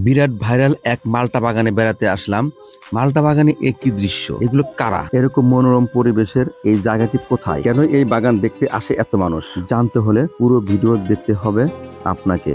বিরাট viral এক মালটা বাগানে বেড়াতে আসলাম। মালটা বাগানে একই দৃশ্য, এগুলো কারা? এরকম মনোরম পরিবেশের এই জায়গাটি কোথায়? কেন এই বাগান দেখতে আসে এত মানুষ? জানতে হলে পুরো ভিডিও দেখতে হবে আপনাকে।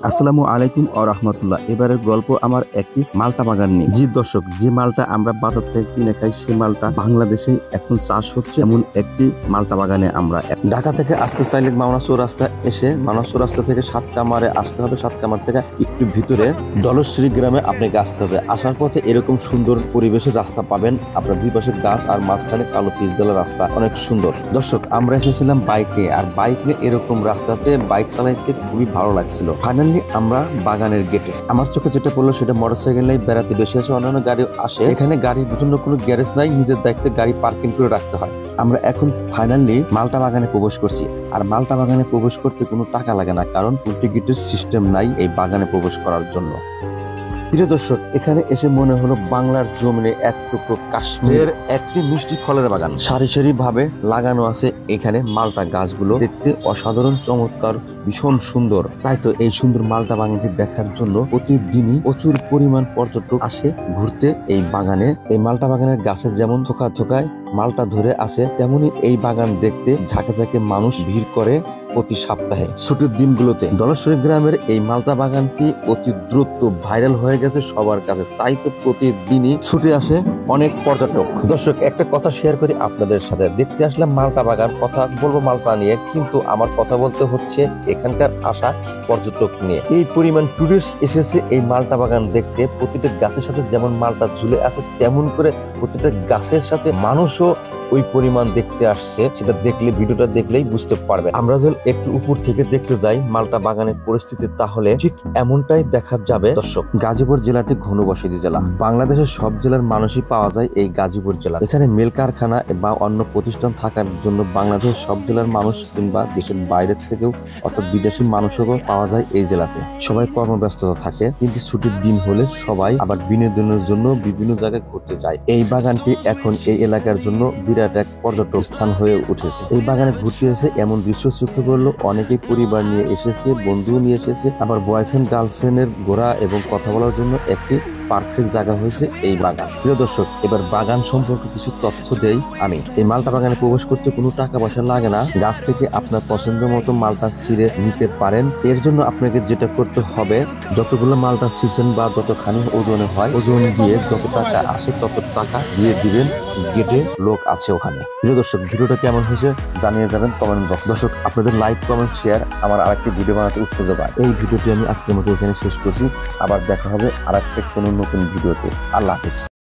আসসালামু আলাইকুম ও রাহমাতুল্লাহ। এবারের গল্প আমার একটি মালটা বাগান নিয়ে। জি দর্শক, যে মালটা আমরা বাজার থেকে কিনে খাই সে মালটা বাংলাদেশে এখন চাষ হচ্ছে এমন একটি মালটা বাগানে আমরা ঢাকা থেকে আসতে চাইলে মাওনা চৌরাস্তা এসে মাওনা চৌরাস্তা থেকে সাতকামারে আসতে হবে। সাতকামার থেকে একটু ভিতরে ডলশ্রী গ্রামে আপনাকে আসতে হবে। আসার পথে এরকম সুন্দর পরিবেশের রাস্তা পাবেন। আপনার দুই পাশে গাছ আর মাঝখানে কালো পিচ দেওয়া রাস্তা, অনেক সুন্দর। দর্শক, আমরা এসেছিলাম বাইকে, আর বাইকে এরকম রাস্তাতে বাইক চালাইতে খুবই ভালো লাগছিল। ফাইনালি আমরা বাগানের গেটে। আমার চোখে যেটা পড়লো সেটা মোটরসাইকেল নাই, বেড়াতে বেশি আসে, অন্যান্য গাড়ি আসে। এখানে গাড়ির জন্য কোনো গ্যারেজ নাই, নিজের দায়িত্বে গাড়ি পার্কিং করে রাখতে হয়। আমরা এখন ফাইনালি মালটা বাগানে প্রবেশ করছি। আর মালটা বাগানে প্রবেশ করতে কোনো টাকা লাগে না, কারণ টিকিটের সিস্টেম নাই এই বাগানে প্রবেশ করার জন্য। প্রিয় দর্শক, এখানে এসে মনে হলো বাংলার জমিনে এক টুকরো কাশ্মীরের একটি মিষ্টি ফলের বাগান। সারি সারি ভাবে লাগানো আছে এখানে মালটা গাছগুলো, দেখতে অসাধারণ, চমৎকার, ভীষণ সুন্দর। তাই তো এই সুন্দর মালটা বাগানটি দেখার জন্য প্রতিদিনই প্রচুর পরিমাণ পর্যটক আসে ঘুরতে এই বাগানে। এই মালটা বাগানের গাছে যেমন থোকা থোকায় মালটা ধরে আছে, তেমনি এই বাগান দেখতে ঝাঁকে ঝাঁকে মানুষ ভিড় করে প্রতি সপ্তাহে ছুটির দিনগুলোতে। ডলশ্রী গ্রামের এই মালটা বাগানটি অতি দ্রুত ভাইরাল হয়ে গেছে সবার কাছে। তাই তো প্রতিদিনই ছুটে আসে অনেক পর্যটক। দর্শক, একটা কথা শেয়ার করি আপনাদের সাথে। দেখতে আসলাম মালটা বাগান, কথা বলবো মালটা নিয়ে, কিন্তু আমার কথা বলতে হচ্ছে এখানকার আসা পর্যটক নিয়ে। এই পরিমাণ টুরিস্ট এসেছে এই মালটা বাগান দেখতে। প্রতিটা গাছের সাথে যেমন মালটা ঝুলে আছে, তেমন করে প্রতিটা গাছের সাথে মানুষও ওই পরিমাণ দেখতে আসছে। সেটা দেখলে, ভিডিওটা দেখলেই বুঝতে পারবে। আমরা যদি একটু উপর থেকে দেখতে যাই মালটা বাগানের পরিস্থিতি, তাহলে ঠিক এমনটাই দেখা যাবে। দর্শক, গাজীপুর জেলাটি ঘনবসতি জেলা। বাংলাদেশের সব জেলার মানুষই পাওয়া যায় এই গাজীপুর জেলা। এখানে মিল কারখানা বা অন্য প্রতিষ্ঠান থাকার জন্য বাংলাদেশের সব জেলার মানুষ কিংবা দেশের বাইরে থেকেও অর্থাৎ বিদেশি মানুষও পাওয়া যায় এই জেলাতে। সবাই কর্মব্যস্ততা থাকে, কিন্তু ছুটির দিন হলে সবাই আবার বিনোদনের জন্য বিভিন্ন জায়গায় ঘুরতে যায়। এই বাগানটি এখন এই এলাকার জন্য বিরাট এক পর্যটক স্থান হয়ে উঠেছে। এই বাগানে ঘুরতে এসে এমন দৃশ্য চোখে পড়লো, অনেকেই পরিবার নিয়ে এসেছে, বন্ধু নিয়ে এসেছে, আবার বয়ফ্রেন্ড গার্লফ্রেন্ডের ঘোরা এবং কথা বলার জন্য একটি পারফেক্ট জায়গা হয়েছে এই বাগান। প্রিয় দর্শক, এবার বাগান সম্পর্কে কিছু তথ্য দেই আমি। এই মালটা বাগানে প্রবেশ করতে কোনো টাকা পয়সা লাগে না। গাছ থেকে আপনার পছন্দ মতো মালটা ছিঁড়ে নিতে পারেন। এর জন্য আপনাকে যেটা করতে হবে, যতগুলো মালটা ছিঁড়ছেন বা যতখানি ওজনে হয়, ওজন দিয়ে যত টাকা আসে তত টাকা দিয়ে দিবেন। গেটে লোক আছে ওখানে। প্রিয় দর্শক, ভিডিওটা কেমন হয়েছে জানিয়ে যাবেন কমেন্ট বক্স। দর্শক, আপনাদের লাইক, কমেন্ট, শেয়ার আমার আরেকটি ভিডিও বানাতে উৎসাহ যোগায়। এই ভিডিওটি আমি আজকের মতো এখানে শেষ করছি। আবার দেখা হবে আরেকটা কোনো নতুন ভিডিওতে। আল্লাহ হাফেজ।